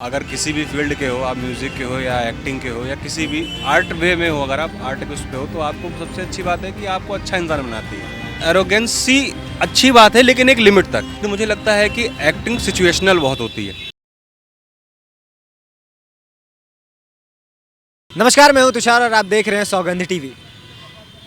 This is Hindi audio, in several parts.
अगर किसी भी फील्ड के हो, आप म्यूज़िक के हो या एक्टिंग के हो या किसी भी आर्ट वे में हो, अगर आप आर्ट के उस पे हो तो आपको सबसे अच्छी बात है कि आपको अच्छा इंसान बनाती है। एरोगेंसी अच्छी बात है लेकिन एक लिमिट तक। तो मुझे लगता है कि एक्टिंग सिचुएशनल बहुत होती है। नमस्कार, मैं हूं तुषार और आप देख रहे हैं सौगंध टीवी।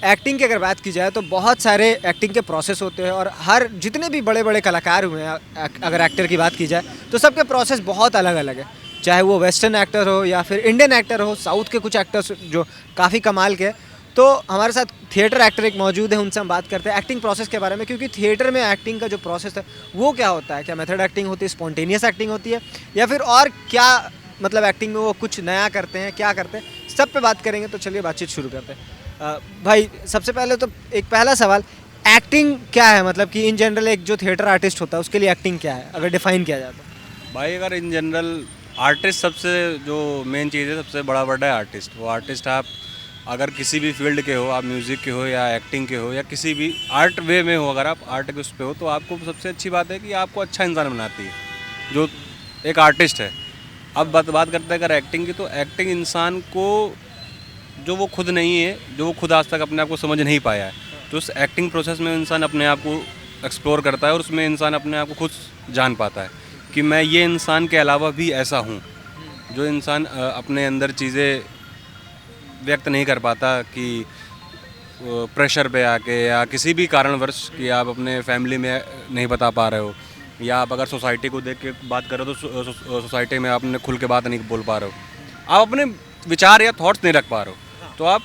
एक्टिंग की अगर बात की जाए तो बहुत सारे एक्टिंग के प्रोसेस होते हैं और हर जितने भी बड़े बड़े कलाकार हुए हैं, अगर एक्टर की बात की जाए तो सबके प्रोसेस बहुत अलग अलग है। चाहे वो वेस्टर्न एक्टर हो या फिर इंडियन एक्टर हो, साउथ के कुछ एक्टर्स जो काफ़ी कमाल के हैं। तो हमारे साथ थिएटर एक्टर एक मौजूद है, उनसे हम बात करते हैं एक्टिंग प्रोसेस के बारे में, क्योंकि थिएटर में एक्टिंग का जो प्रोसेस है वो क्या होता है, क्या मेथड एक्टिंग होती है, स्पॉन्टेनियस एक्टिंग होती है या फिर और क्या, मतलब एक्टिंग में वो कुछ नया करते हैं, क्या करते हैं, सब पे बात करेंगे। तो चलिए बातचीत शुरू करते हैं। भाई, सबसे पहले तो एक पहला सवाल, एक्टिंग क्या है? मतलब कि इन जनरल एक जो थिएटर आर्टिस्ट होता है उसके लिए एक्टिंग क्या है, अगर डिफाइन किया जाए तो? भाई अगर इन जनरल आर्टिस्ट सबसे जो मेन चीज़ है, सबसे बड़ा वर्ड है आर्टिस्ट। वो आर्टिस्ट आप अगर किसी भी फील्ड के हो, आप म्यूज़िक के हो या एक्टिंग के हो या किसी भी आर्ट वे में हो, अगर आप आर्ट के उस पे हो तो आपको सबसे अच्छी बात है कि आपको अच्छा इंसान बनाती है, जो एक आर्टिस्ट है। अब बात करते हैं अगर एक्टिंग की, तो एक्टिंग इंसान को जो वो खुद नहीं है, जो वो खुद आज तक अपने आप को समझ नहीं पाया है, तो उस एक्टिंग प्रोसेस में इंसान अपने आप को एक्सप्लोर करता है और उसमें इंसान अपने आप को खुद जान पाता है कि मैं ये इंसान के अलावा भी ऐसा हूँ। जो इंसान अपने अंदर चीज़ें व्यक्त नहीं कर पाता कि प्रेशर पे आके या किसी भी कारणवश कि आप अपने फैमिली में नहीं बता पा रहे हो, या आप अगर सोसाइटी को देख के बात करो तो सोसाइटी में आपने खुल के बात नहीं बोल पा रहे हो, आप अपने विचार या थॉट्स नहीं रख पा रहे हो, तो आप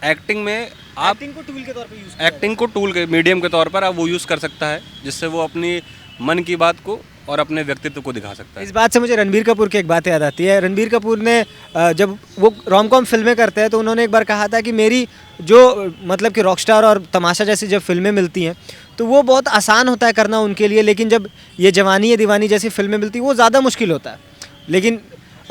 एक्टिंग में आप एक्टिंग को टूल के तौर पे यूज एक्टिंग को टूल के मीडियम के तौर पर आप वो यूज़ कर सकता है, जिससे वो अपनी मन की बात को और अपने व्यक्तित्व को दिखा सकता है। इस बात से मुझे रणबीर कपूर की एक बात याद आती है। रणबीर कपूर ने जब वो रोम कॉम फिल्में करते हैं तो उन्होंने एक बार कहा था कि मेरी जो मतलब कि रॉकस्टार और तमाशा जैसी जब फिल्में मिलती हैं तो वो बहुत आसान होता है करना उनके लिए, लेकिन जब ये जवानी है दीवानी जैसी फिल्में मिलती वो ज़्यादा मुश्किल होता है। लेकिन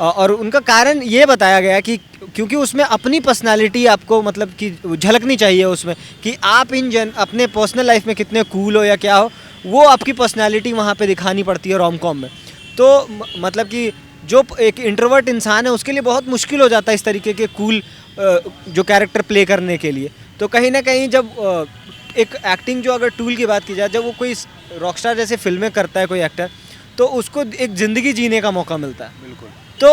और उनका कारण ये बताया गया कि क्योंकि उसमें अपनी पर्सनालिटी आपको मतलब कि झलकनी चाहिए उसमें, कि आप अपने पर्सनल लाइफ में कितने कूल हो या क्या हो, वो आपकी पर्सनालिटी वहाँ पे दिखानी पड़ती है रोम कॉम में। तो मतलब कि जो एक इंट्रोवर्ट इंसान है उसके लिए बहुत मुश्किल हो जाता है इस तरीके के कूल जो कैरेक्टर प्ले करने के लिए। तो कहीं ना कहीं जब एक एक्टिंग जो अगर टूल की बात की जाए, जब वो कोई रॉकस्टार जैसे फिल्में करता है कोई एक्टर, तो उसको एक ज़िंदगी जीने का मौका मिलता है। बिल्कुल। तो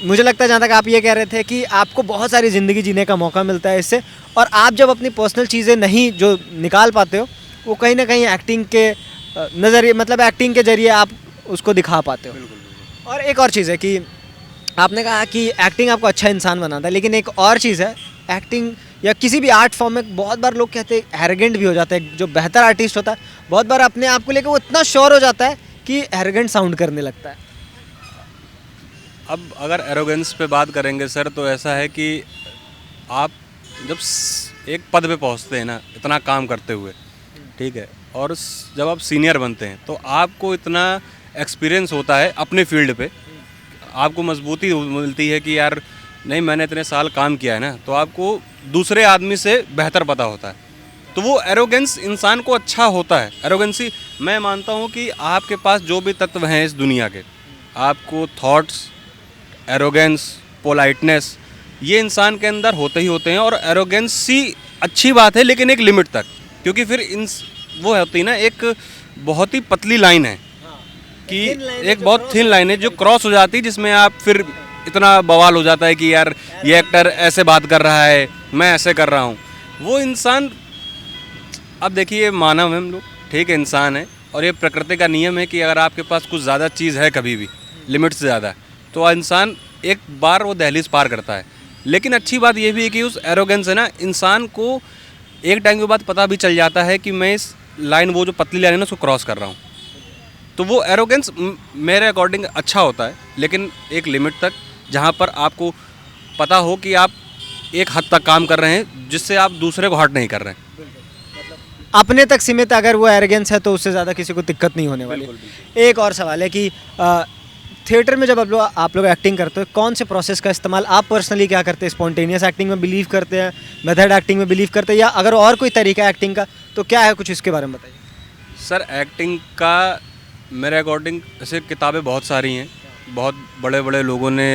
मुझे लगता है, जहाँ तक आप ये कह रहे थे कि आपको बहुत सारी ज़िंदगी जीने का मौका मिलता है इससे, और आप जब अपनी पर्सनल चीज़ें नहीं जो निकाल पाते हो वो कहीं ना कहीं एक्टिंग के नज़रिए, मतलब एक्टिंग के ज़रिए आप उसको दिखा पाते हो। बिल्कुल। और एक और चीज़ है कि आपने कहा कि एक्टिंग आपको अच्छा इंसान बनाता है, लेकिन एक और चीज़ है, एक्टिंग या किसी भी आर्ट फॉर्म में बहुत बार लोग कहते हैं एरोगेंट भी हो जाता है। जो बेहतर आर्टिस्ट होता है बहुत बार अपने आप को लेकर वो इतना श्योर हो जाता है कि एरोगेंट साउंड करने लगता है। अब अगर एरोगेंस पे बात करेंगे सर, तो ऐसा है कि आप जब एक पद पे पहुंचते हैं ना, इतना काम करते हुए, ठीक है, और जब आप सीनियर बनते हैं तो आपको इतना एक्सपीरियंस होता है अपने फील्ड पे, आपको मजबूती मिलती है कि यार नहीं, मैंने इतने साल काम किया है ना, तो आपको दूसरे आदमी से बेहतर पता होता है। तो वो एरोगेंस इंसान को अच्छा होता है। एरोगेंसी, मैं मानता हूँ कि आपके पास जो भी तत्व हैं इस दुनिया के, आपको थॉट्स, एरोगेंस, पोलाइटनेस, ये इंसान के अंदर होते ही होते हैं। और एरोगेंसी अच्छी बात है लेकिन एक लिमिट तक, क्योंकि फिर वो होती ना, एक बहुत ही पतली लाइन है कि एक बहुत थिन लाइन है जो क्रॉस हो जाती है, जिसमें आप फिर इतना बवाल हो जाता है कि यार ये एक्टर ऐसे बात कर रहा है, मैं ऐसे कर रहा हूँ। वो इंसान, अब देखिए मानव है हम लोग, ठीक है, इंसान है, और ये प्रकृति का नियम है कि अगर आपके पास कुछ ज़्यादा चीज़ है, कभी भी लिमिट से ज़्यादा, तो इंसान एक बार वो दहलीज पार करता है। लेकिन अच्छी बात ये भी है कि उस एरोगेंस है ना, इंसान को एक टाइम के बाद पता भी चल जाता है कि मैं इस लाइन, वो जो पतली लाइन है ना, उसको क्रॉस कर रहा हूँ। तो वो एरोगेंस मेरे अकॉर्डिंग अच्छा होता है, लेकिन एक लिमिट तक, जहाँ पर आपको पता हो कि आप एक हद तक काम कर रहे हैं जिससे आप दूसरे को हर्ट नहीं कर रहे हैं। अपने तक सीमित अगर वो एरोगेंस है तो उससे ज़्यादा किसी को दिक्कत नहीं होने वाली। एक और सवाल है कि थिएटर में जब आप लोग एक्टिंग करते हो, कौन से प्रोसेस का इस्तेमाल आप पर्सनली क्या करते हैं? स्पॉन्टेनियस एक्टिंग में बिलीव करते हैं, मेथड एक्टिंग में बिलीव करते हैं, या अगर और कोई तरीका है एक्टिंग का तो क्या है, कुछ इसके बारे में बताइए। सर, एक्टिंग का मेरे अकॉर्डिंग ऐसे किताबें बहुत सारी हैं, बहुत बड़े बड़े लोगों ने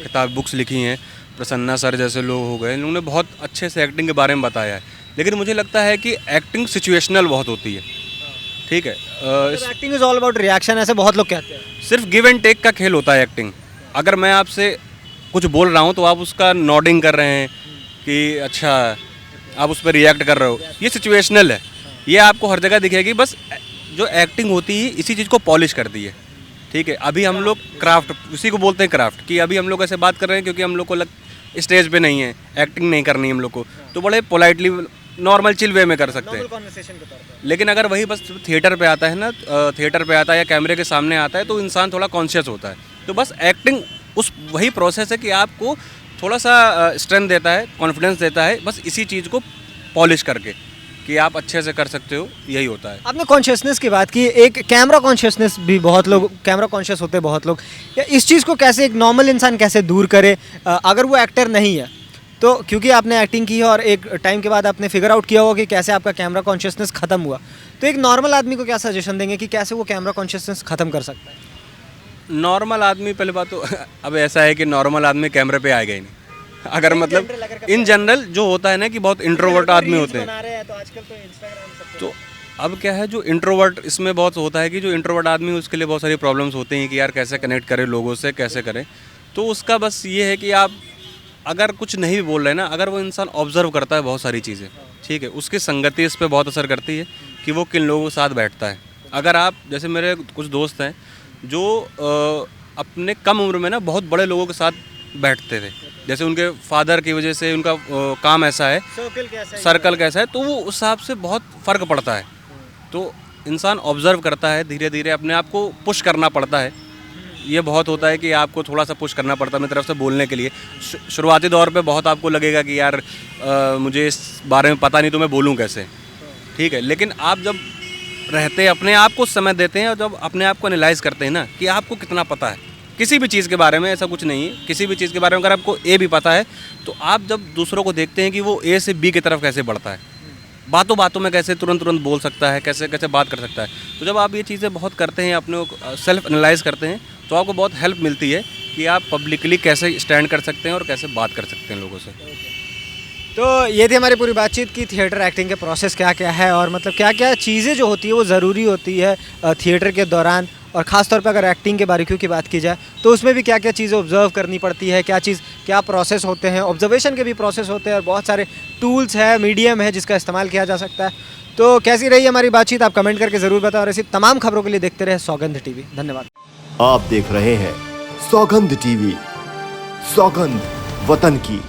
किताब बुक्स लिखी हैं। प्रसन्ना सर जैसे लोग हो गए, इन्होंने बहुत अच्छे से एक्टिंग के बारे में बताया है। लेकिन मुझे लगता है कि एक्टिंग सिचुएशनल बहुत होती है, ठीक है। Acting is all about reaction, ऐसे बहुत लोग कहते हैं। सिर्फ गिव एंड टेक का खेल होता है एक्टिंग। अगर मैं आपसे कुछ बोल रहा हूँ तो आप उसका नॉडिंग कर रहे हैं कि अच्छा, आप उस पर रिएक्ट कर रहे हो, ये सिचुएशनल है। ये आपको हर जगह दिखेगी। बस जो एक्टिंग होती है इसी चीज़ को पॉलिश कर दी है, ठीक है। अभी हम लोग क्राफ्ट, उसी को बोलते हैं क्राफ्ट, कि अभी हम लोग ऐसे बात कर रहे हैं क्योंकि हम लोग को स्टेज पे नहीं है, एक्टिंग नहीं करनी है हम लोग को, तो बड़े पोलाइटली नॉर्मल चिल वे में कर सकते हैं। लेकिन अगर वही बस थिएटर पे आता है ना, थिएटर पे आता है या कैमरे के सामने आता है, तो इंसान थोड़ा कॉन्शियस होता है। तो बस एक्टिंग उस वही प्रोसेस है कि आपको थोड़ा सा स्ट्रेंथ देता है, कॉन्फिडेंस देता है, बस इसी चीज़ को पॉलिश करके कि आप अच्छे से कर सकते हो, यही होता है। आपने कॉन्शियसनेस की बात की, एक कैमरा कॉन्शियसनेस भी बहुत लोग कैमरा कॉन्शियस होते हैं बहुत लोग। या इस चीज़ को कैसे एक नॉर्मल इंसान कैसे दूर करे अगर वो एक्टर नहीं है तो? क्योंकि आपने एक्टिंग की है और एक टाइम के बाद आपने फिगर आउट किया होगा कि कैसे आपका कैमरा कॉन्शियसनेस खत्म हुआ, तो एक नॉर्मल आदमी को क्या सजेशन देंगे कि कैसे वो कैमरा कॉन्शियसनेस खत्म कर सकता है? नॉर्मल आदमी, पहले बात तो अब ऐसा है कि नॉर्मल आदमी कैमरे पे आएगा ही नहीं। अगर मतलब इन जनरल जो होता है ना कि बहुत इंट्रोवर्ट आदमी होते हैं, तो अब क्या है, जो इंट्रोवर्ट इसमें बहुत होता है कि जो इंट्रोवर्ट आदमी है उसके लिए बहुत सारी प्रॉब्लम्स होती हैं कि यार कैसे कनेक्ट करें लोगों से, कैसे करें। तो उसका बस ये है कि आप अगर कुछ नहीं भी बोल रहे हैं ना, अगर वो इंसान ऑब्जर्व करता है बहुत सारी चीज़ें, ठीक है, उसकी संगति इस पर बहुत असर करती है कि वो किन लोगों के साथ बैठता है। अगर आप, जैसे मेरे कुछ दोस्त हैं जो अपने कम उम्र में ना बहुत बड़े लोगों के साथ बैठते थे, जैसे उनके फादर की वजह से उनका काम ऐसा है, सर्कल कैसा है, तो वो उस हिसाब से बहुत फ़र्क पड़ता है। तो इंसान ऑब्जर्व करता है, धीरे धीरे अपने आप को पुश करना पड़ता है। ये बहुत होता है कि आपको थोड़ा सा पुश करना पड़ता है अपनी तरफ से बोलने के लिए। शुरुआती दौर पे बहुत आपको लगेगा कि यार मुझे इस बारे में पता नहीं, तो मैं बोलूँ कैसे, ठीक है। लेकिन आप जब रहते हैं, अपने आप को समय देते हैं और जब अपने आप को एनालाइज करते हैं ना कि आपको कितना पता है किसी भी चीज़ के बारे में, ऐसा कुछ नहीं है, किसी भी चीज़ के बारे में अगर आपको ए भी पता है, तो आप जब दूसरों को देखते हैं कि वो ए से बी की तरफ कैसे बढ़ता है, बातों बातों में कैसे तुरंत बोल सकता है, कैसे कैसे बात कर सकता है, तो जब आप ये चीज़ें बहुत करते हैं, अपने सेल्फ एनालाइज करते हैं, तो आपको बहुत हेल्प मिलती है कि आप पब्लिकली कैसे स्टैंड कर सकते हैं और कैसे बात कर सकते हैं लोगों से। तो ये थी हमारी पूरी बातचीत की थिएटर एक्टिंग के प्रोसेस क्या क्या है और मतलब क्या क्या चीज़ें जो होती है वो ज़रूरी होती है थिएटर के दौरान, और ख़ास तौर पर अगर एक्टिंग के बारीकियों की बात की जाए तो उसमें भी क्या क्या चीज़ें ऑब्जर्व करनी पड़ती है, क्या प्रोसेस होते हैं, ऑब्जर्वेशन के भी प्रोसेस होते हैं और बहुत सारे टूल्स है, मीडियम है जिसका इस्तेमाल किया जा सकता है। तो कैसी रही हमारी बातचीत आप कमेंट करके ज़रूर बताओ, और ऐसी तमाम खबरों के लिए देखते रहे सौगंध टीवी। धन्यवाद। आप देख रहे हैं सौगंध टीवी, सौगंध वतन की।